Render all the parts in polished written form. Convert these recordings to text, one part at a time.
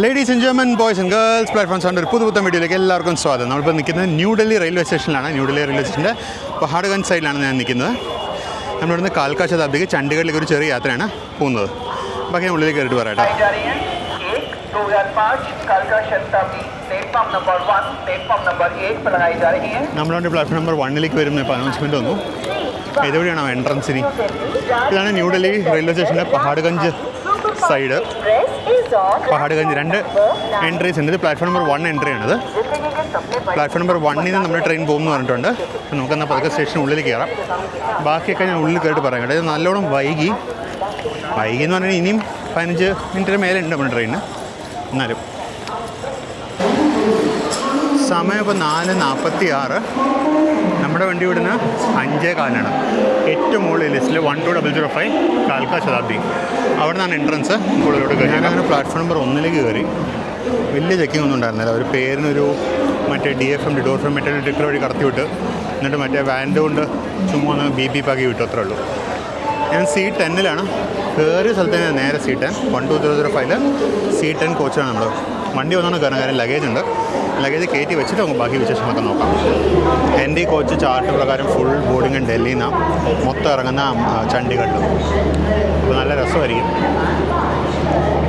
Ladies and gentlemen, boys and girls, platform sound ഒരു പുതുപുത്തൻ വീഡിയോയിലേക്ക് എല്ലാവർക്കും സ്വാഗതം. നമ്മളിപ്പോൾ നിൽക്കുന്നത് ന്യൂഡൽഹി റെയിൽവേ സ്റ്റേഷനിലാണ്. ന്യൂഡൽഹി റെയിൽവേ സ്റ്റേഷൻ്റെ പഹാഡ്ഗഞ്ച് സൈഡിലാണ് ഞാൻ നിൽക്കുന്നത്. നമ്മളിവിടുന്ന് കാൽക്കാ ശതാബ്ദിക്ക് ചണ്ഡീഗഡിലേക്ക് ഒരു ചെറിയ യാത്രയാണ് പോകുന്നത്. ബാക്കി ഞാൻ ഉള്ളിലേക്ക് കയറിയിട്ട് പറയാം. നമ്മളുടെ പ്ലാറ്റ്ഫോം നമ്പർ 1 വരുന്ന ഇപ്പോൾ അനൗൺസ്മെൻറ്റ് വന്നു. ഇതുവഴിയാണോ എൻട്രൻസിന്? ഇതാണ് ന്യൂഡൽഹി റെയിൽവേ സ്റ്റേഷൻ്റെ പഹാഡ്ഗഞ്ച് സൈഡ്. പഹാഡ്ഗഞ്ച് രണ്ട് എൻട്രീസ് ഉണ്ട്. ഇത് പ്ലാറ്റ്ഫോം നമ്പർ 1 എൻട്രി ആണിത്. പ്ലാറ്റ്ഫോം നമ്പർ 1 നിന്ന് നമ്മുടെ ട്രെയിൻ പോകുമെന്ന് പറഞ്ഞിട്ടുണ്ട്. അപ്പോൾ നമുക്കെന്നാൽ പതുക്കെ സ്റ്റേഷൻ ഉള്ളിൽ കയറാം. ബാക്കിയൊക്കെ ഞാൻ ഉള്ളിൽ കയറിയിട്ട് പറയാം കേട്ടോ. ഇത് നല്ലോണം വൈകി എന്ന് പറഞ്ഞാൽ ഇനിയും 15 മിനിറ്റിന് മേലെ ഉണ്ട് നമ്മുടെ ട്രെയിന്. എന്നാലും സമയം ഇപ്പോൾ 4:46. നമ്മുടെ വണ്ടി വിടുന്ന 5:15 ഏറ്റവും മുകളിൽ ലിസ്റ്റിൽ 12005 കാൽക്കാ ശതാബ്ദി. അവിടെ നിന്നാണ് എൻട്രൻസ്. ഉള്ളിലോട്ട് കയറി ഞാനങ്ങനെ പ്ലാറ്റ്ഫോം നമ്പർ 1 കയറി. വലിയ ചെക്കിംഗ് ഒന്നും ഉണ്ടായിരുന്നില്ല. ഒരു പേരിനൊരു മറ്റേ DFM ഡോർ ഫ്രം മറ്റേ ടിക്കറ്റ് വഴി കടത്തി വിട്ട് എന്നിട്ട് മറ്റേ വാൻഡ് കൊണ്ട് ചുമ്മാ ഒന്ന് BP ആക്കി വിട്ടു. അത്രേ ഉള്ളൂ. ഞാൻ C10 കയറിയ സ്ഥലത്ത് ഞാൻ നേരെ C10 12005 C10 കോച്ചാണ് നമ്മൾ. വണ്ടി വന്നോണ്ട് കയറുന്ന കാര്യം ലഗേജ് ഉണ്ട്. ലഗേജ് കയറ്റി വെച്ചിട്ട് നമുക്ക് ബാക്കി വിശേഷങ്ങളൊക്കെ നോക്കാം. എൻ്റെ ഈ കോച്ച് ചാർട്ട് പ്രകാരം ഫുൾ ബോർഡിങ് ഡൽഹിയിൽ നിന്നാണ് മൊത്തം ഇറങ്ങുന്ന ചണ്ഡീഗഡിൽ. അപ്പോൾ നല്ല രസമായിരിക്കും.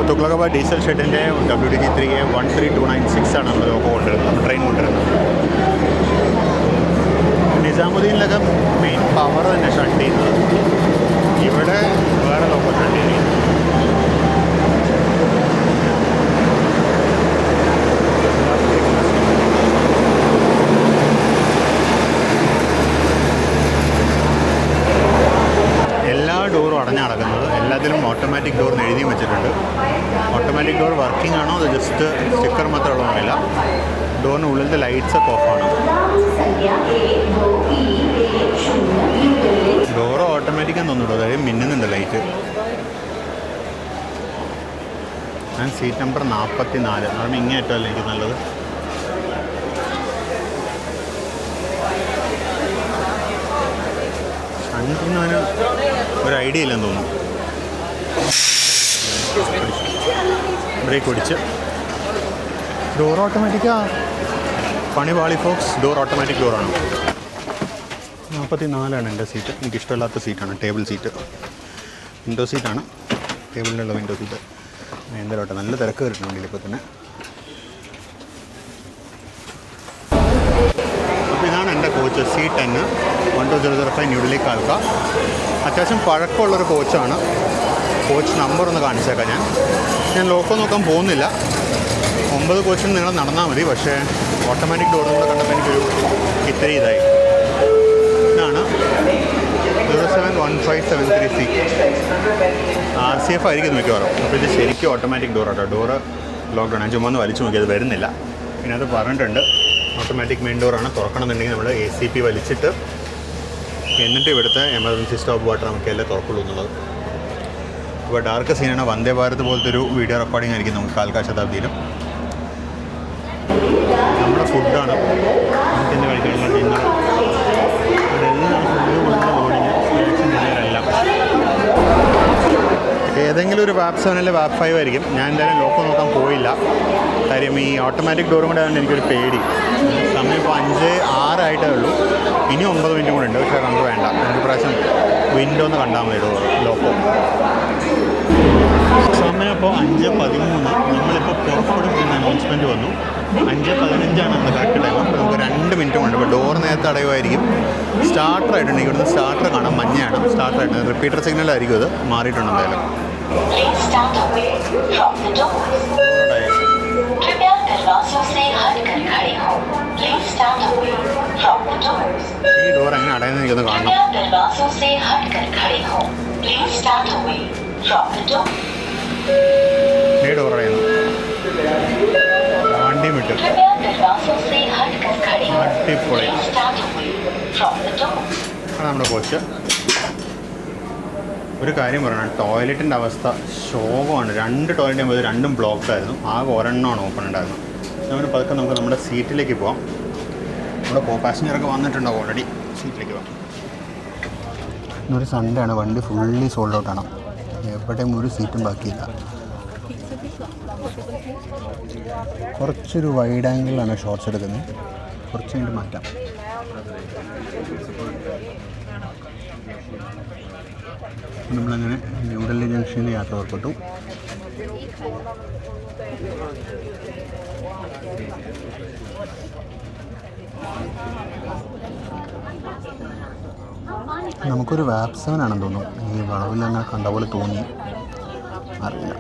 തുഗ്ലക്കാബാദ് ഡീസൽ ഷെഡിൻ്റെ WDG3A 13296 ആണ് നമ്മൾ കൊണ്ടുവരുന്നത്. നമ്മൾ ട്രെയിൻ കൊണ്ടുവരുന്നത്. നിസാമുദ്ദീനിലൊക്കെ മെയിൻ പവർ തന്നെ ഷണ്ട് ചെയ്യുന്നത്. ഇവിടെ വേറെ ലോക്കൽ ഷണ്ട് ചെയ്യുന്നത്. ഡോറും അടഞ്ഞു നടക്കുന്നത്. എല്ലാത്തിലും ഓട്ടോമാറ്റിക് ഡോർ എഴുതിയും വെച്ചിട്ടുണ്ട്. ഓട്ടോമാറ്റിക് ഡോർ വർക്കിംഗ് ആണോ അത് ജസ്റ്റ് സ്റ്റിക്കർ മാത്രമേ ഉള്ളതൊന്നുമില്ല. ഡോറിന് ഉള്ളിലത്തെ ലൈറ്റ്സൊക്കെ ഓഫാണ്. ഡോറ് ഓട്ടോമാറ്റിക്കാന്ന് തോന്നുന്നു. അതായത് മിന്നുന്നുണ്ട് ലൈറ്റ്. ഞാൻ സീറ്റ് നമ്പർ 44. കാരണം ഇങ്ങനെ ഏറ്റവും എനിക്ക് നല്ലത്. ഷണ്ടിന് ഒരു ഐഡിയ ഇല്ലെന്ന് തോന്നുന്നു. ബ്രേക്ക് പിടിച്ച് ഡോർ ഓട്ടോമാറ്റിക്കാ. പണി പാളി ഫോക്സ്. ഡോർ ഓട്ടോമാറ്റിക് ഡോറാണ്. 44 എൻ്റെ സീറ്റ്. എനിക്കിഷ്ടമില്ലാത്ത സീറ്റാണ് ടേബിൾ സീറ്റ്. വിൻഡോ സീറ്റാണ്. ടേബിളിലുള്ള വിൻഡോ സീറ്റ്. എന്തായാലും നല്ല തിരക്ക് വരുന്നുണ്ട് ഇപ്പോൾ തന്നെ. അപ്പോൾ ഇതാണ് എൻ്റെ കോച്ച് C10 12005 ന്യൂഡൽഹി കാൽക്ക. അത്യാവശ്യം പഴക്കമുള്ളൊരു കോച്ചാണ്. കോച്ച് നമ്പർ ഒന്ന് കാണിച്ചേക്കാം. ഞാൻ ലോക്കോ നോക്കാൻ പോകുന്നില്ല. 9 കോച്ചിന് നിങ്ങൾ നടന്നാൽ മതി. പക്ഷേ ഓട്ടോമാറ്റിക് ഡോറും കൂടെ കണ്ടപ്പോൾ എനിക്കൊരു ഇത്തിരി ഇതായി. ഇതാണ് 071573C. RCF ആയിരിക്കും മിക്കവാറും. അപ്പോൾ ഇത് ശരിക്കും ഓട്ടോമാറ്റിക് ഡോറാട്ടോ. Door lockdown. ഞാൻ ചുമ്മാ ഒന്ന് വലിച്ചു നോക്കിയത് വരുന്നില്ല. പിന്നെ അത് പറഞ്ഞിട്ടുണ്ട് ഓട്ടോമാറ്റിക് മെയിൻ ഡോറാണ്. തുറക്കണമെന്നുണ്ടെങ്കിൽ നമ്മൾ ACP വലിച്ചിട്ട് എന്നിട്ട് ഇവിടുത്തെ എമർജൻസി സ്റ്റോപ്പ് വാട്ടർ നമുക്കെല്ലാം തുറക്കുള്ളൂ എന്നുള്ളത്. ഇപ്പോൾ ഡാർക്ക് സീനാണ്. വന്ദേ ഭാരത് പോലത്തെ ഒരു വീഡിയോ റെക്കോർഡിംഗ് ആയിരിക്കും നമുക്ക് കാൽക്കാ ശതാബ്ദിയിലും. നമ്മുടെ ഫുഡാണ് നമുക്കിന്ന് കഴിക്കാനുള്ള ഡിന്നർ. അതെല്ലാം ഫുഡ് കൊടുത്ത ബോർഡിങ് സ്നാക്സും ഡിന്നറെല്ലാം. ഏതെങ്കിലും ഒരു വാപ്പ് 7 അല്ലെങ്കിൽ വാപ്പ് 5 ആയിരിക്കും. ഞാൻ എന്തായാലും ലോക്കോ നോക്കാൻ പോയില്ല. കാര്യം ഈ ഓട്ടോമാറ്റിക് ഡോറും കൂടെ ആയതുകൊണ്ട് എനിക്കൊരു പേടി. സമയം ഇപ്പോൾ 5:06 ആയിട്ടേ ഉള്ളൂ. ഇനി 9 മിനിറ്റും കൂടെ ഉണ്ട്. പക്ഷേ നമുക്ക് വേണ്ട. ഒരു പ്രാവശ്യം വിൻഡോ ഒന്ന് കണ്ടാൽ മതി ഡോർ ലോക്കോ. സമയം ഇപ്പോൾ 5:13. നമ്മളിപ്പോൾ പുറപ്പെടും എന്ന അനൗൺസ്മെൻറ്റ് വന്നു. 5:15 നമ്മൾ കറക്റ്റ് ടൈം. അപ്പോൾ നമുക്ക് 2 മിനിറ്റും കൊണ്ട്. ഇപ്പോൾ ഡോർ നേരത്തെ അടയുമായിരിക്കും. സ്റ്റാർട്ടറായിട്ടുണ്ട്. ഇവിടുന്ന് സ്റ്റാർട്ടർ കാണാം. മഞ്ഞയാണ് സ്റ്റാർട്ടറായിട്ട്. റിപ്പീറ്റർ സിഗ്നലായിരിക്കും ഇത്. മാറിയിട്ടുണ്ട് എന്തായാലും. ഈ ഡോർ എങ്ങനെ അടയുന്നത് എനിക്കൊന്ന് കാണണം. ഈ ഡോർ അടയുന്നു. വണ്ടി വിട്ടു. അടിപൊളി. അതാണ് നമ്മുടെ കോച്ച്. ഒരു കാര്യം പറയണം. ടോയ്ലറ്റിൻ്റെ അവസ്ഥ ശോകമാണ്. 2 ടോയ്ലറ്റ് ആകുമ്പോൾ രണ്ടും ബ്ലോക്കായിരുന്നു. ആകെ ഒരെണ്ണമാണ് ഓപ്പൺ ഉണ്ടായിരുന്നത്. അതുകൊണ്ട് പതുക്കെ നമുക്ക് നമ്മുടെ സീറ്റിലേക്ക് പോകാം. നമ്മുടെ പാസഞ്ചറൊക്കെ വന്നിട്ടുണ്ടാവും ഓൾറെഡി. സീറ്റിലേക്ക് പോകാം. ഇന്നൊരു സൺഡേ ആണ്. വണ്ടി ഫുള്ളി സോൾഡ് ഔട്ടാണ്. എവിടെയും ഒരു സീറ്റും ബാക്കിയില്ല. കുറച്ചൊരു വൈഡ് ആംഗിളിലാണ് ഷോർട്സ് എടുക്കുന്നത്. കുറച്ച് കഴിഞ്ഞിട്ട് മാറ്റാം. നമ്മളങ്ങനെ ന്യൂഡൽഹി ജംഗ്ഷനിൽ യാത്ര പുറപ്പെട്ടു. നമുക്കൊരു വാപ്സവനാണെന്ന് തോന്നുന്നു. ഈ വളവിൽ അങ്ങനെ കണ്ട പോലെ തോന്നി, അറിയില്ല.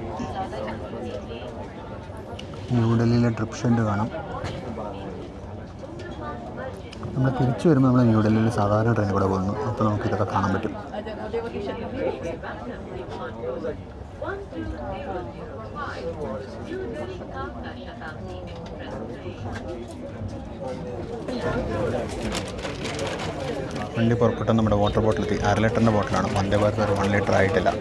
ന്യൂഡൽഹിയിലെ ട്രിപ്പ് ഷെഡ് കാണാം. നമ്മൾ തിരിച്ചു വരുമ്പോൾ നമ്മൾ ന്യൂഡൽഹിയിൽ സാധാരണ ട്രെയിൻ കൂടെ പോകുന്നു. അപ്പോൾ നമുക്കിതൊക്കെ കാണാൻ പറ്റും. വണ്ടി പുറപ്പെട്ട നമ്മുടെ വാട്ടർ ബോട്ടിലെത്തി. 1/2 ലിറ്ററിൻ്റെ ബോട്ടിലാണ്. വന്ദേ ഭാരത് ഒരു 1 ലിറ്റർ ആയിട്ടില്ല.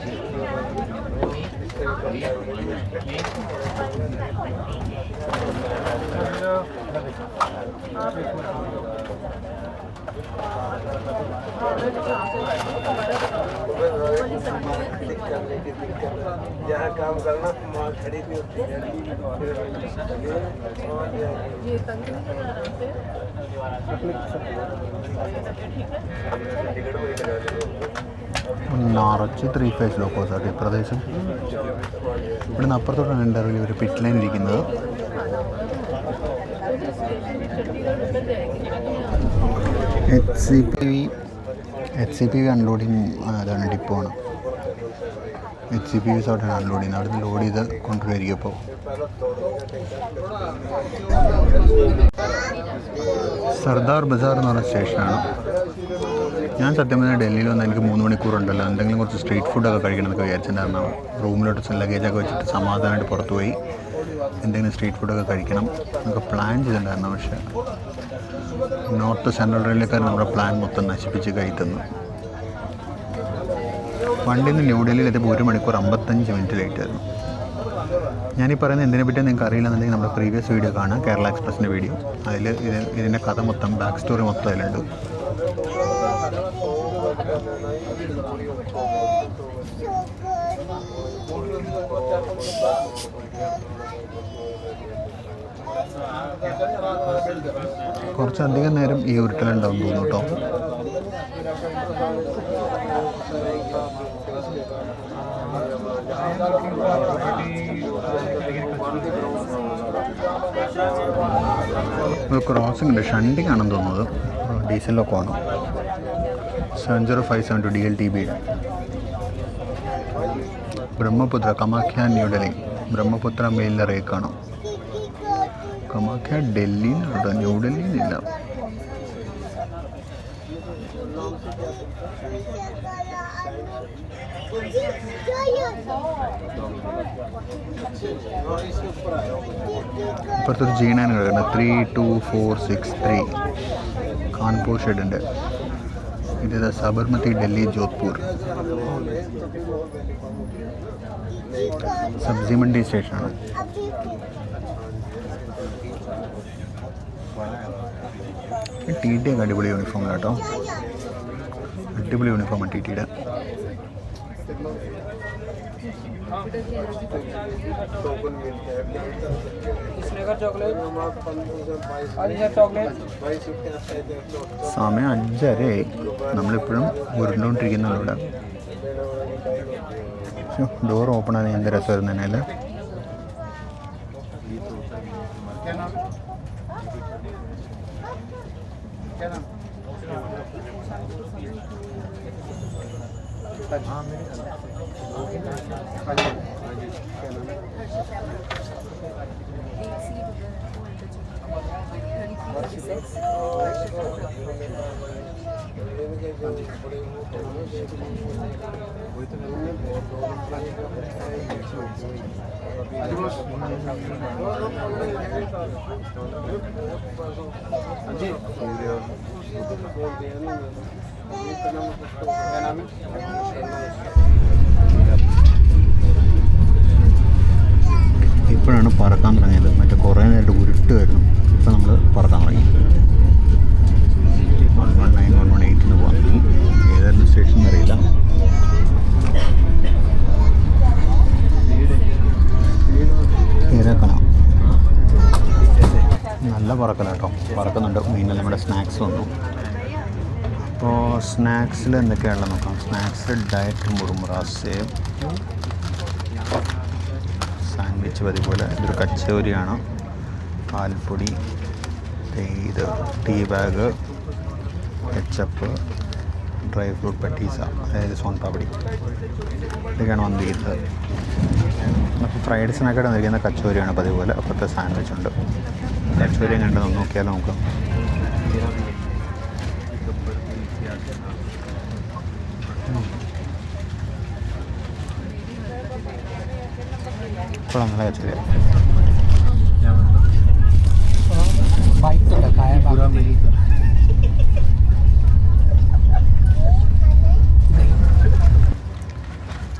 यहाँ काम करना खरीद നിറച്ച് 3 ഫേസ് ലോക്കോസാണ് ഈ പ്രദേശം. ഇവിടുന്ന് അപ്പുറത്തോട്ടാണ് എൻ്റെ അറിവിൽ ഒരു പിറ്റ് ലൈൻ ഇരിക്കുന്നത്. HCPV അൺലോഡിങ് അതാണ്, ഡിപ്പോ ആണ്. HCPV സോട്ടാണ് അൺലോഡ് ചെയ്യുന്നത്. അവിടെ നിന്ന് ലോഡ് ചെയ്ത് കൊണ്ടുവരികയും. ഇപ്പോൾ സർദാർ ബസാർ എന്ന് പറഞ്ഞ സ്റ്റേഷനാണ്. ഞാൻ സത്യം പറഞ്ഞാൽ ഡൽഹിയിൽ വന്നാൽ എനിക്ക് 3 മണിക്കൂറുണ്ടല്ലോ, എന്തെങ്കിലും കുറച്ച് സ്ട്രീറ്റ് ഫുഡൊക്കെ കഴിക്കണം എന്നൊക്കെ വിചാരിച്ചിട്ടുണ്ടായിരുന്നു. റൂമിലോട്ട് ലഗേജൊക്കെ വെച്ചിട്ട് സമാധാനമായിട്ട് പുറത്ത് പോയി എന്തെങ്കിലും സ്ട്രീറ്റ് ഫുഡൊക്കെ കഴിക്കണം എന്നൊക്കെ പ്ലാൻ ചെയ്തിട്ടുണ്ടായിരുന്നു. പക്ഷേ നോർത്ത് സെൻട്രൽ റെയിൽവേക്കാർ നമ്മുടെ പ്ലാൻ മൊത്തം നശിപ്പിച്ച് കയറ്റുന്നു. വണ്ടിയിൽ നിന്ന് ന്യൂഡൽഹിയിൽ എത്തിയപ്പോൾ 1 മണിക്കൂർ 55 മിനിറ്റ് ലേറ്റ് ആയിരുന്നു. ഞാനീ പറയുന്നത് എന്തിനെ പറ്റി നിങ്ങൾക്ക് അറിയില്ലെന്നുണ്ടെങ്കിൽ നമ്മുടെ പ്രീവിയസ് വീഡിയോ കാണാം, കേരള എക്സ്പ്രസിൻ്റെ വീഡിയോ. അതിൽ ഇതിൻ്റെ കഥ മൊത്തം, ബാക്ക് സ്റ്റോറി മൊത്തം അതിലുണ്ട്. കുറച്ചധികം നേരം ഈ ഉരുട്ടലുണ്ടാവും തോന്നുന്നു കേട്ടോ. ക്രോസിംഗ് ഉണ്ട്, ഷണ്ടിങ് ആണെന്ന് തോന്നുന്നത്. ഡീസലിലൊക്കെ ആണ്. 7057 DLTB. ബ്രഹ്മപുത്ര കമാഖ്യ ന്യൂഡൽഹി. ബ്രഹ്മപുത്ര മെയിലിലെ റേക്കാണ്. കമാഖ്യ ഡൽഹിയിലുണ്ട്, ന്യൂഡൽഹിയിലില്ല. ഇപ്പുറത്തൊരു G9 കിടക്കുന്നത് 32463 കാൺപൂർ ഷെഡിൻ്റെ. ഇത് സബർമതി ഡൽഹി ജോധ്പൂർ. സബ്സി മണ്ഡി സ്റ്റേഷനാണ്. TT ഒക്കെ അടിപൊളി യൂണിഫോമിലാണ് കേട്ടോ. അടിപൊളി യൂണിഫോമാണ് TTയുടെ. സമയം 5:30 നമ്മളിപ്പോഴും ഉരുണ്ടുകൊണ്ടിരിക്കുന്നുള്ളൂ ഇവിടെ. ഡോർ ഓപ്പൺ ആണ്. എന്ത് രസമായിരുന്നു തന്നെ അല്ലേ. ഇപ്പോഴാണ് പറക്കാൻ തുടങ്ങിയത്. മറ്റേ കുറേ നേരത്തെ ഉരുട്ടുമായിരുന്നു. ഇപ്പോൾ നമ്മൾ പറക്കാൻ തുടങ്ങി. 119 118 പോകാൻ. ഏതായിരുന്നു സ്റ്റേഷൻ അറിയില്ല. സ്നാക്സ് വന്നു. അപ്പോൾ സ്നാക്സിൽ എന്തൊക്കെയാണുള്ളത് നോക്കാം. സ്നാക്സിൽ ഡയറ്റ് മുറുമുറ, സേവ്, സാൻഡ്വിച്ച് പതിപോലെ. ഇതൊരു കച്ചോരിയാണ്. പാൽപ്പൊടി, ഇത് tea bag, ketchup, dry fruit patisa, അതായത് സോൻപാപ്പടി, ഇതൊക്കെയാണ് വന്നിരിക്കുന്നത്. അപ്പോൾ ഫ്രൈഡ് സ്നാക്കായിട്ട് വന്നിരിക്കുന്ന കച്ചോരിയാണ് പതിപോലെ. അപ്പുറത്തെ സാൻഡ്വിച്ച് ഉണ്ട്. കച്ചോരിയും കണ്ടത് നോക്കിയാലോ നോക്കാം. ഇപ്പോൾ നല്ല കച്ചോരിയാണ്.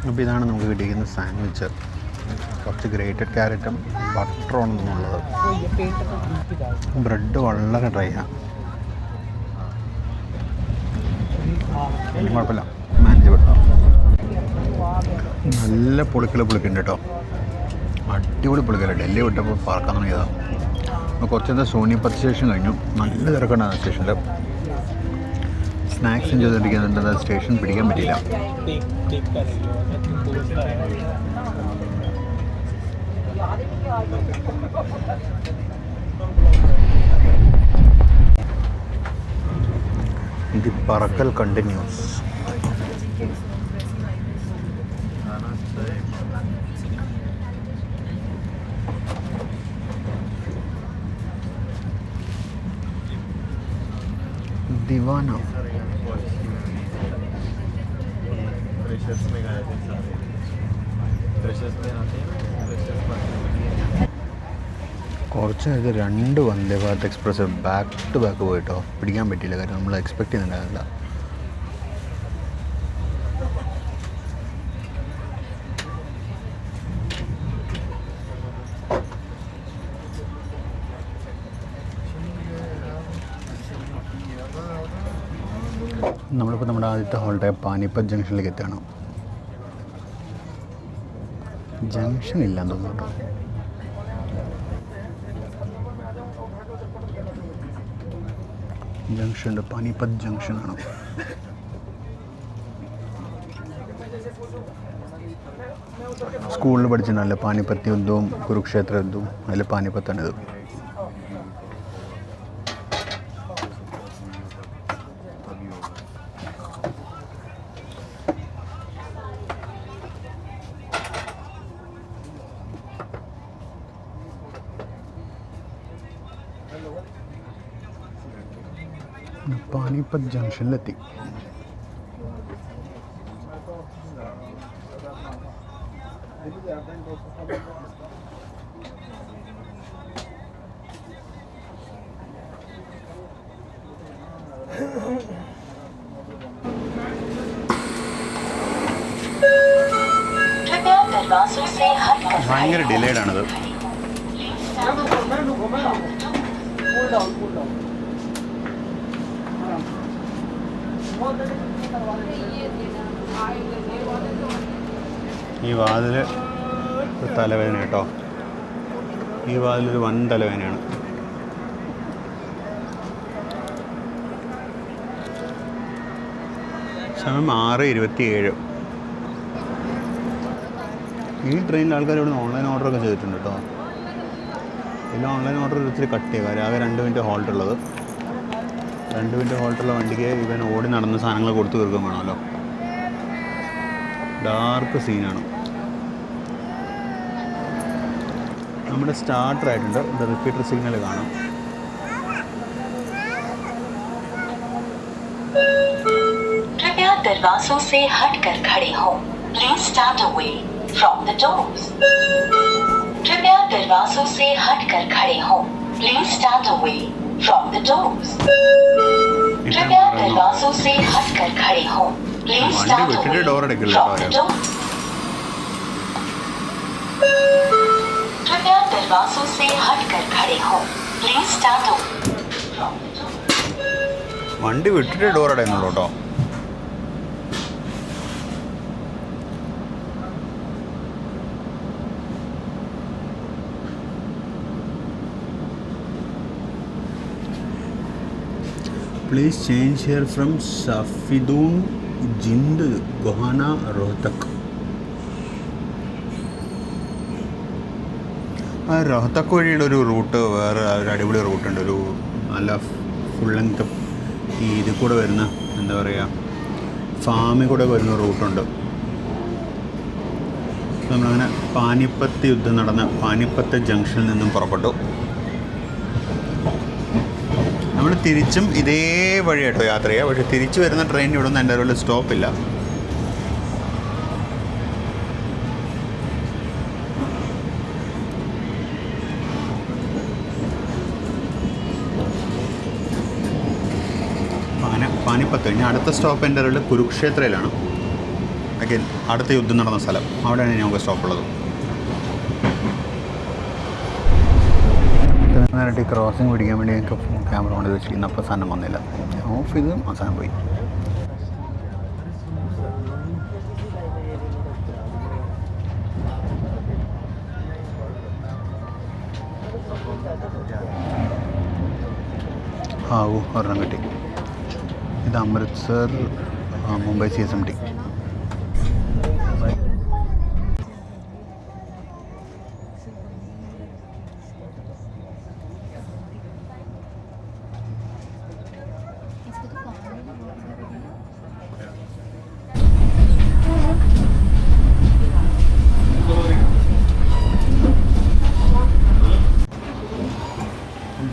അപ്പോൾ ഇതാണ് നമുക്ക് കിട്ടിയിരിക്കുന്ന സാൻഡ്വിച്ച്. കുറച്ച് ഗ്രേറ്റഡ് ക്യാരറ്റും ബട്ടറുമാണെന്നുള്ളത്. ബ്രെഡ് വളരെ ഡ്രൈ ആണ്. കുഴപ്പമില്ല, മാനേജ് പെട്ടോ. നല്ല പുളിക്കുണ്ട് കേട്ടോ. അടിപൊളി പുളിക്കല. ഡൽഹി വിട്ടപ്പോൾ പാർക്കാൻ തുടങ്ങിയതാണ്. അപ്പോൾ കുറച്ചത്തെ സോനിപത്ത് സ്റ്റേഷൻ കഴിഞ്ഞു. നല്ല തിരക്കുണ്ടായിരുന്നു സ്റ്റേഷനിൽ. Snacks enjoy ചെയ്തിരിക്കുന്നുണ്ട്. സ്റ്റേഷൻ പിടിക്കാൻ പറ്റിയില്ല. ദി പറക്കൽ കണ്ടിന്യൂസ്. दीवाना കുറച്ച് നേരത്തെ 2 Vande Bharat express back to back പോയിട്ടോ. പിടിക്കാൻ പറ്റിയില്ല, കാര്യം നമ്മൾ എക്സ്പെക്ട് ചെയ്യുന്നുണ്ടായിരുന്നില്ല. നമ്മളിപ്പോൾ നമ്മുടെ ആദ്യത്തെ ഹോൾട്ടായ പാനിപ്പത്ത് ജംഗ്ഷനിലേക്ക് എത്തുകയാണ്. ജംഗ്ഷൻ ഇല്ലാന്ന് തോന്നുന്നു കേട്ടോ. ജംഗ്ഷൻ ഉണ്ട്, പാനിപ്പത്ത് ജംഗ്ഷനാണ്. സ്കൂളിൽ പഠിച്ചിട്ടുണ്ടല്ലോ പാനിപ്പത്ത് യുദ്ധവും കുരുക്ഷേത്ര യുദ്ധവും. അതിൽ പാനിപ്പത്താണിത്. പാനിപ്പത്ത് ജംഗ്ഷനിലെത്തി. ഭയങ്കര ഡിലേഡാണിത്. ഈ വാതിൽ ഒരു തലവേദന കേട്ടോ. ഈ വാതിലൊരു വൻ തലവേദനയാണ്. സമയം 6:27. ഈ ട്രെയിനിൽ ആൾക്കാർ ഇവിടെ നിന്ന് ഓൺലൈൻ ഓർഡറൊക്കെ ചെയ്തിട്ടുണ്ട് കേട്ടോ. ഇതിൽ ഓൺലൈൻ ഓർഡർ ഇത്തിരി കട്ട് ചെയ്യുക. കാര്യം ആകെ 2 മിനിറ്റ് ഹോൾട്ടുള്ളത്. 2 മിനിറ്റ് ഹോൾട്ടുള്ള വണ്ടിക്ക് ഇവൻ ഓടി നടന്ന് സാധനങ്ങൾ കൊടുത്തു തീർക്കാൻ വേണമല്ലോ. ഡാർക്ക് സീനാണ്. നമ്മുടെ സ്റ്റാർട്ടർ ആയിട്ടുണ്ട്. ഇവിടെ റിപ്പീറ്റർ സിഗ്നൽ കാണാം. कृपया दरवाजों से हटकर खड़े हो. Please stand away from the doors. कृपया दरवाजों से हटकर खड़े हो. Please stand away from the doors. कृपया दरवाजों से हटकर खड़े हो. Please stand away from the doors. कृपया दरवाजों से हटकर खड़े हो. Please stand away from the doors. വണ്ടി വിട്ടിട്ട് ഡോർ അടയുന്നുള്ളൂ കേട്ടോ. Please change here from Safidon Jind Gohana Rohtak. ആ റോഹ്തക് വഴിയുടെ ഒരു റൂട്ട്, വേറെ ഒരു അടിപൊളി റൂട്ടുണ്ട്, ഒരു നല്ല ഫുൾ ലെങ്ത് ഈ ഇതിൽ കൂടെ വരുന്ന എന്താ പറയുക ഫാമിൽ കൂടെ വരുന്ന റൂട്ടുണ്ട്. നമ്മളങ്ങനെ പാനിപ്പത്ത് യുദ്ധം നടന്ന പാനിപ്പത്ത് ജംഗ്ഷനിൽ നിന്നും പുറപ്പെട്ടു. നമ്മൾ തിരിച്ചും ഇതേ വഴിയായിട്ടോ യാത്ര ചെയ്യുക. പക്ഷേ തിരിച്ചു വരുന്ന ട്രെയിൻ ഇവിടെ ഒന്നും എൻ്റെ അറിവിൽ സ്റ്റോപ്പില്ല. പാനിപ്പത്ത് കഴിഞ്ഞ് അടുത്ത സ്റ്റോപ്പ് എൻ്റെ അറിവിൽ കുരുക്ഷേത്രയിലാണ്. അഗൈൻ അടുത്ത യുദ്ധം നടന്ന സ്ഥലം, അവിടെയാണ് ഞങ്ങൾക്ക് സ്റ്റോപ്പുള്ളത്. നേരിട്ട് ഈ ക്രോസിങ് പിടിക്കാൻ വേണ്ടി ഞങ്ങൾക്ക് ക്യാമറ കൊണ്ട് വെച്ചിരിക്കുന്നു. അപ്പോൾ സാധനം വന്നില്ല, ഓഫ് ചെയ്ത് ആ സാധനം പോയി. ഒരെണ്ണം കിട്ടി. ഇത് അമൃത്സർ മുംബൈ CSMT.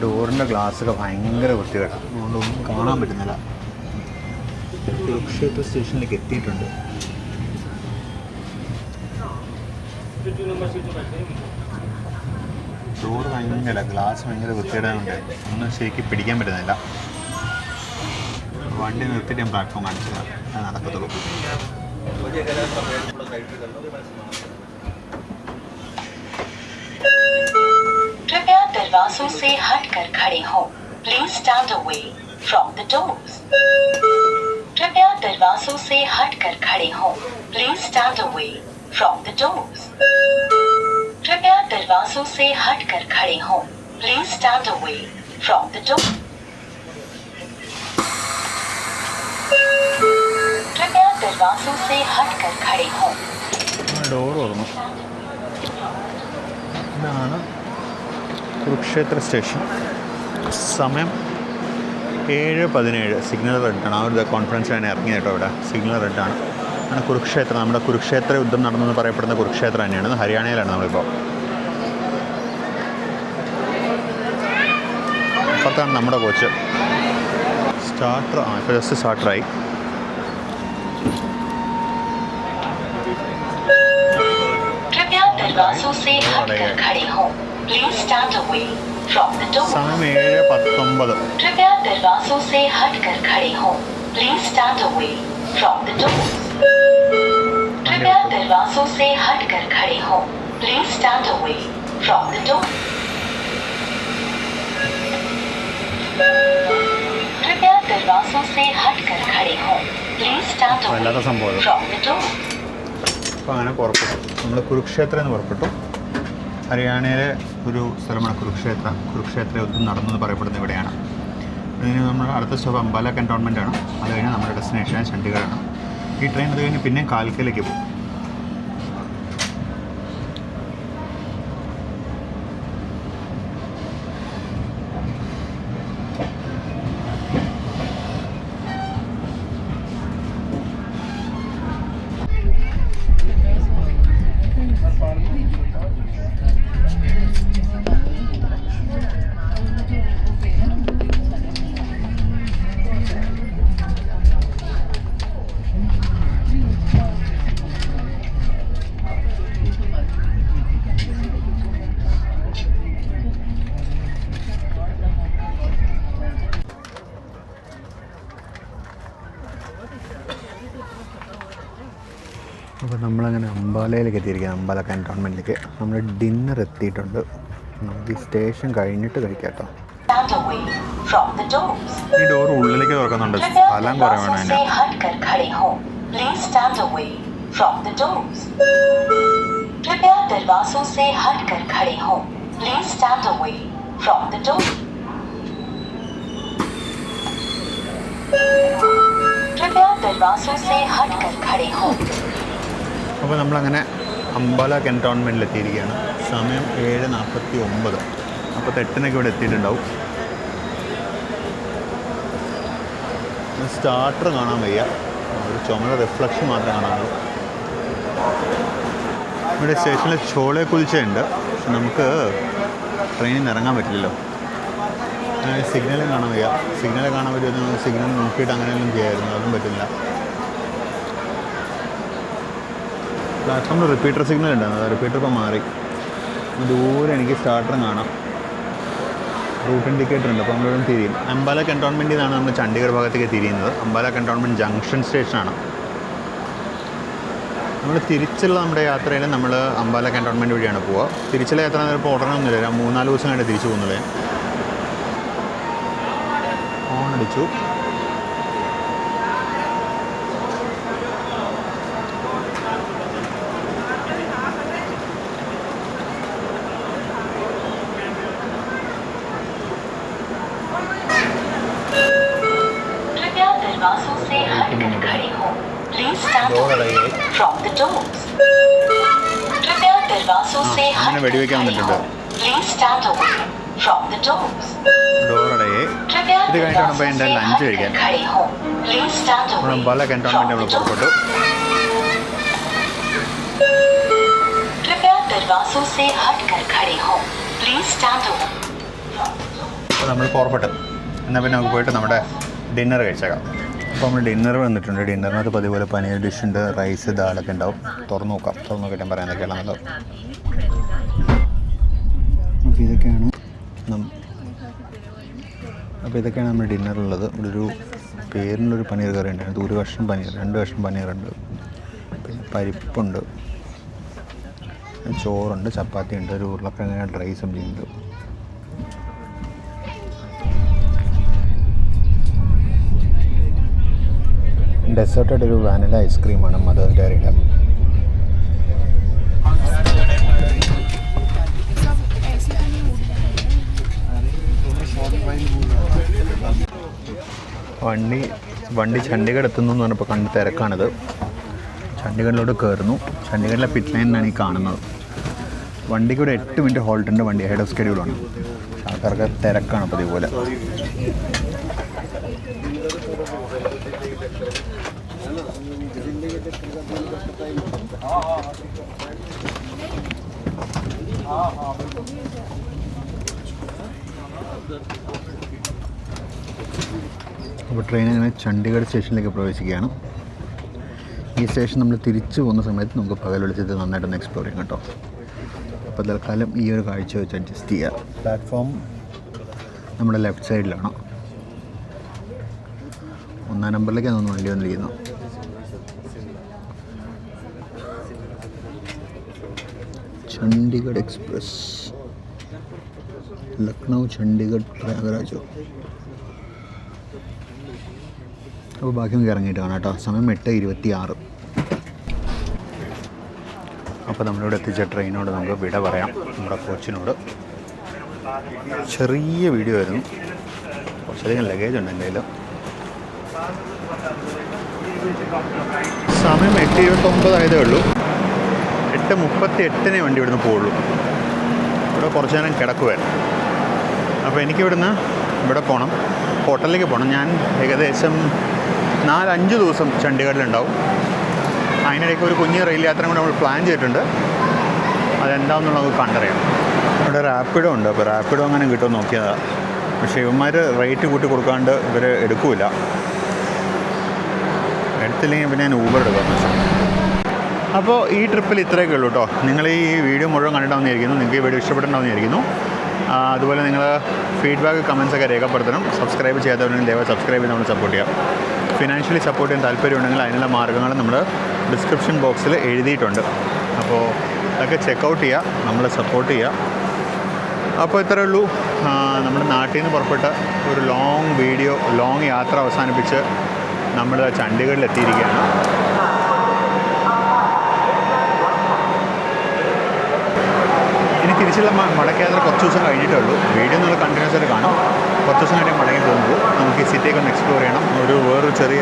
ഡോറിൻ്റെ ഗ്ലാസ്സൊക്കെ ഭയങ്കര വൃത്തികേടാണ്, അതുകൊണ്ടൊന്നും കാണാൻ പറ്റുന്നില്ല. കുരുക്ഷേത്ര സ്റ്റേഷനിലേക്ക് എത്തിയിട്ടുണ്ട്. ഡോർ ഭയങ്കര ഗ്ലാസ് ഭയങ്കര വൃത്തികേടായതുകൊണ്ട് ഒന്നും ശരിക്കും പിടിക്കാൻ പറ്റുന്നില്ല. വണ്ടി നിർത്തിയിട്ട് ഞാൻ പ്ലാറ്റ്ഫോം കാണിച്ചത് അത് നടക്കത്തുള്ളൂ. कृपया दरवाजों से हटकर खड़े हों. Please stand away from the doors. कृपया दरवाजों से हटकर खड़े हों. Please stand away from the doors. कृपया दरवाजों से हटकर खड़े हों. Please stand away from the door. कृपया दरवाजों से हटकर खड़े हों. ഡോർ തുറന്നു. ഇതാണ് കുരുക്ഷേത്ര സ്റ്റേഷൻ. സമയം 7:17. സിഗ്നൽ റെഡാണ്. ആ ഒരു കോൺഫറൻസ് ഞാൻ ഇറങ്ങി കേട്ടോ. ഇവിടെ സിഗ്നൽ റെഡാണ്. ആണ് കുരുക്ഷേത്ര, നമ്മുടെ കുരുക്ഷേത്ര യുദ്ധം നടന്നെന്ന് പറയപ്പെടുന്ന കുരുക്ഷേത്ര തന്നെയാണ്. ഹരിയാനയിലാണ് നമ്മളിപ്പോൾ. അപ്പുറത്താണ് നമ്മുടെ കോച്ച്. സ്റ്റാർട്ടർ ഇപ്പോൾ ജസ്റ്റ് സ്റ്റാർട്ടറായി. സമയം 7:19. कृपया दरवाजों से हटकर खड़े हों. Please stand away from the doors. कृपया दरवाजों से हटकर खड़े हों. Please stand away from the door. कृपया दरवाजों से हटकर खड़े हों. Please stand away from the door. അപ്പോൾ അങ്ങനെ പുറപ്പെട്ടു. നമ്മൾ കുരുക്ഷേത്ര എന്ന് പുറപ്പെട്ടു. ഹരിയാനയിലെ ഒരു സ്ഥലമാണ് കുരുക്ഷേത്ര യുദ്ധം നടന്നെന്ന് പറയപ്പെടുന്നത് ഇവിടെയാണ്. അതിന് നമ്മൾ അടുത്ത സ്റ്റോപ്പ് അംബാല കൻ്റോൺമെൻ്റ് ആണ്. അത് കഴിഞ്ഞ് നമ്മുടെ ഡെസ്റ്റിനേഷൻ ചണ്ഡീഗഡാണ്. ഈ ട്രെയിൻ അത് കഴിഞ്ഞ് പിന്നെ കാൽക്കയിലേക്ക് പോകും. അപ്പോൾ നമ്മളങ്ങനെ അംബാലയിലേക്ക് എത്തിയിരിക്കുകയാണ്. അംബാല കൻ്റോൺമെൻറ്റിലേക്ക് നമ്മൾ ഡിന്നർ എത്തിയിട്ടുണ്ട്. നമുക്ക് ഈ സ്റ്റേഷൻ കഴിഞ്ഞിട്ട് കഴിക്കാം കേട്ടോ. ഈ ഡോർ ഉള്ളിലേക്ക് തുറക്കുന്നുണ്ട്. സ്ഥലം കുറേ വേണം അതിന്. कृपया दरवाजों से हटकर खड़े हों। അപ്പോൾ നമ്മളങ്ങനെ അംബാല കൻ്റോൺമെൻറ്റിൽ എത്തിയിരിക്കുകയാണ്. സമയം 7:49. 48 ഇവിടെ എത്തിയിട്ടുണ്ടാവും. സ്റ്റാർട്ടർ കാണാൻ വയ്യ, ഒരു ചുമല റിഫ്ലക്ഷൻ മാത്രമേ കാണാനുള്ളൂ. ഇവിടെ സ്റ്റേഷനിൽ ചോളെ കുൽച്ചയുണ്ട്, പക്ഷെ നമുക്ക് ട്രെയിനിൽ നിന്ന് ഇറങ്ങാൻ പറ്റില്ലല്ലോ. സിഗ്നലും കാണാൻ വയ്യ. സിഗ്നൽ കാണാൻ പറ്റുമെന്ന് സിഗ്നൽ നോക്കിയിട്ട് അങ്ങനെയൊന്നും ചെയ്യാമായിരുന്നു, അതും പറ്റില്ല. പ്ലാറ്റ്ഫോമിൽ റിപ്പീറ്റർ സിഗ്നൽ ഉണ്ടായിരുന്നു, റിപ്പീറ്റർ ഇപ്പോൾ മാറി. ദൂരെ എനിക്ക് സ്റ്റാർട്ടറും കാണാം, റൂട്ട് ഇൻഡിക്കേറ്റർ ഉണ്ട്. അപ്പോൾ നമ്മളിവിടെ തിരിയും. അംബാല കൻ്റോൺമെൻറ്റിൽ നിന്നാണ് നമ്മൾ ചണ്ഡീഗഡ് ഭാഗത്തേക്ക് തിരിയുന്നത്. അംബാല കൻ്റോൺമെൻറ്റ് ജംഗ്ഷൻ സ്റ്റേഷനാണ്. നമ്മൾ തിരിച്ചുള്ള നമ്മുടെ യാത്രയിൽ നമ്മൾ അംബാല കൻ്റോൺമെൻറ്റ് വഴിയാണ് പോവുക. തിരിച്ചുള്ള യാത്ര ഇപ്പോൾ ഉടനൊന്നുമില്ല, 3-4 ദിവസം കഴിഞ്ഞ് തിരിച്ചു പോകുന്നുള്ളേ. ഫോൺ അടിച്ചു. कृपया दरवाजों से हटकर खड़े हों। Please stand away from the doors. कृपया दरवाजों से हटकर खड़े हों। Please stand away from the doors. ഡോറടയെ कृपया ഇത് കഴിഞ്ഞിട്ടാണ് ഇപ്പോൾ दरवाजों എൻ്റെ से ലഞ്ച് കഴിക്കാൻ. हटकर खड़े हों। Please stand നമ്മൾ away അംബാല കൻ്റോൺമെൻറ്റ് from നമ്മൾ the പുറപ്പെട്ടു. doors. कृपया दरवाजों से हटकर खड़े हों। Please stand away. അപ്പോൾ നമ്മൾ പുറപ്പെട്ടു. എന്നാൽ പിന്നെ നമുക്ക് പോയിട്ട് നമ്മുടെ ഡിന്നർ കഴിച്ചേക്കാം. അപ്പോൾ നമ്മൾ ഡിന്നർ വന്നിട്ടുണ്ട്. ഡിന്നറിനകത്ത് പതിപോലെ പനീർ ഡിഷ് ഉണ്ട്, റൈസ്, ദാലൊക്കെ ഉണ്ടാവും. തുറന്നു നോക്കാം, തുറന്നു നോക്കിയിട്ട് ഞാൻ പറയാൻ എന്തൊക്കെയാണെന്നുള്ളത്. അപ്പോൾ ഇതൊക്കെയാണ് നമ്മുടെ ഡിന്നറുള്ളത്. ഇവിടെ ഒരു പേരിനൊരു പനീർ കറി ഉണ്ട്, അത് 1 കഷ്ണം പനീർ, 2 കഷ്ണം പനീറുണ്ട്, പിന്നെ പരിപ്പുണ്ട്, ചോറുണ്ട്, ചപ്പാത്തി ഉണ്ട്, ഒരു ഉരുളക്കിഴങ്ങ് ഡ്രൈ സബ്ജി ഉണ്ട്. ഡെസേർട്ടായിട്ട് ഒരു വാനില ഐസ്ക്രീമാണ് മദർ ഡയറിയുടെ. വണ്ടി ചണ്ഡീഗഡ് എത്തുന്നു എന്ന് പറഞ്ഞപ്പോൾ കണ്ട് തിരക്കാണിത്. ചണ്ഡീഗഡിലോട്ട് കയറുന്നു. ചണ്ഡീഗഡിലെ പിറ്റ് ലൈനിലാണ് ഈ കാണുന്നത്. വണ്ടിക്ക് ഒരു 8 മിനിറ്റ് ഹോൾട്ട് ഉണ്ട്. വണ്ടി ഹെഡ് ഓഫ് സ്കെഡ്യൂളാണ്. ആൾക്കാർക്ക് തിരക്കാണ് അപ്പോൾ ഇതുപോലെ. അപ്പോൾ ട്രെയിൻ അങ്ങനെ ചണ്ഡീഗഡ് സ്റ്റേഷനിലേക്ക് പ്രവേശിക്കുകയാണ്. ഈ സ്റ്റേഷൻ നമ്മൾ തിരിച്ചു പോകുന്ന സമയത്ത് നമുക്ക് പകൽ വെളിച്ചത്തിൽ നന്നായിട്ടൊന്ന് എക്സ്പ്ലോർ ചെയ്യാം കേട്ടോ. അപ്പോൾ തൽക്കാലം ഈ ഒരു കാഴ്ച വെച്ച് അഡ്ജസ്റ്റ് ചെയ്യുക. പ്ലാറ്റ്ഫോം നമ്മുടെ ലെഫ്റ്റ് സൈഡിലാണ്. 1-ാം നമ്പറിലേക്കാണ് തോന്നുന്നു വണ്ടി വന്നിരിക്കുന്നത്. ചണ്ഡീഗഡ് എക്സ്പ്രസ്, ലക്നൗ ചണ്ഡീഗഡ് പ്രയാഗ്രാജ്. അപ്പോൾ ബാക്കി നമുക്ക് ഇറങ്ങിയിട്ട് കാണാം കേട്ടോ. സമയം 8:26. അപ്പോൾ നമ്മളിവിടെ എത്തിച്ച ട്രെയിനോട് നമുക്ക് വിട പറയാം, നമ്മുടെ കോച്ചിനോട്. ചെറിയ വീഡിയോ ആയിരുന്നു, കുറച്ചധികം ലഗേജ് ഉണ്ട് എൻ്റെ കയ്യിൽ. സമയം 8:29 ആയതേ ഉള്ളൂ. 8:38 വണ്ടി ഇവിടുന്ന് പോവുള്ളൂ. ഇവിടെ കുറച്ച് നേരം കിടക്കുമായിരുന്നു. അപ്പോൾ എനിക്കിവിടുന്ന് ഇവിടെ പോകണം, ഹോട്ടലിലേക്ക് പോകണം. ഞാൻ ഏകദേശം 4-5 ദിവസം ചണ്ഡീഗഡിലുണ്ടാവും. അതിനിടയ്ക്ക് ഒരു കുഞ്ഞ് റെയിൽ യാത്ര കൂടെ നമ്മൾ പ്ലാൻ ചെയ്തിട്ടുണ്ട്. അതെന്താണെന്നുള്ളത് നമുക്ക് കണ്ടറിയാം. ഇവിടെ റാപ്പിഡോ ഉണ്ട്. അപ്പോൾ റാപ്പിഡോ അങ്ങനെ കിട്ടുമെന്ന് നോക്കിയതാണ്. പക്ഷേ ഇവന്മാർ റേറ്റ് കൂട്ടി കൊടുക്കാണ്ട് ഇവർ എടുക്കില്ല. എടുത്തില്ലെങ്കിൽ പിന്നെ ഞാൻ ഊബർ എടുക്കാം. അപ്പോൾ ഈ ട്രിപ്പിൽ ഇത്രയൊക്കെ ഉള്ളൂ കേട്ടോ. നിങ്ങൾ ഈ വീഡിയോ മുഴുവൻ കണ്ടിട്ടുണ്ടാവുന്നതായിരിക്കുന്നു. നിങ്ങൾക്ക് ഈ വീഡിയോ ഇഷ്ടപ്പെട്ടുണ്ടാവുന്നതായിരിക്കുന്നു. അതുപോലെ നിങ്ങൾ ഫീഡ്ബാക്ക്, കമൻസൊക്കെ രേഖപ്പെടുത്തണം. സബ്സ്ക്രൈബ് ചെയ്യാത്തവരുണ്ടെങ്കിൽ ദയവായി സബ്സ്ക്രൈബ് ചെയ്ത് നമ്മൾ സപ്പോർട്ട് ചെയ്യാം. ഫിനാൻഷ്യലി സപ്പോർട്ട് ചെയ്യാൻ താല്പര്യമുണ്ടെങ്കിൽ അതിനുള്ള മാർഗ്ഗങ്ങൾ നമ്മൾ ഡിസ്ക്രിപ്ഷൻ ബോക്സിൽ എഴുതിയിട്ടുണ്ട്. അപ്പോൾ അതൊക്കെ ചെക്കൗട്ട് ചെയ്യുക, നമ്മളെ സപ്പോർട്ട് ചെയ്യുക. അപ്പോൾ ഇത്രയേ ഉള്ളൂ. നമ്മുടെ നാട്ടിൽ നിന്ന് പുറപ്പെട്ട ഒരു ലോങ് യാത്ര അവസാനിപ്പിച്ച് നമ്മൾ ചണ്ഡീഗഡിൽ എത്തിയിരിക്കുകയാണ്. ഇനി തിരിച്ചുള്ള മടക്കയാത്ര കുറച്ച് ദിവസം കഴിഞ്ഞിട്ടേ ഉള്ളൂ. വീഡിയോ നിങ്ങൾ കണ്ടിന്യൂസ് ആയിട്ട് കാണും. കുറച്ച് ദിവസം കഴിഞ്ഞ് മടങ്ങി പോകുമ്പോൾ നമുക്ക് ഈ സിറ്റിയൊക്കെ ഒന്ന് എക്സ്പ്ലോർ ചെയ്യണം. വേറൊരു ചെറിയ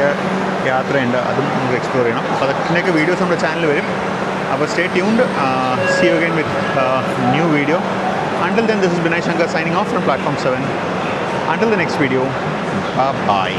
യാത്രയുണ്ട്, അതും നമുക്ക് എക്സ്പ്ലോർ ചെയ്യണം. അപ്പോൾ അതിൻ്റെയൊക്കെ വീഡിയോസ് നമ്മുടെ ചാനൽ വരും. അപ്പോൾ stay tuned. See you again with new video. Until then, this is Binay Shankar signing off from Platform 7. Until the next video, bye-bye.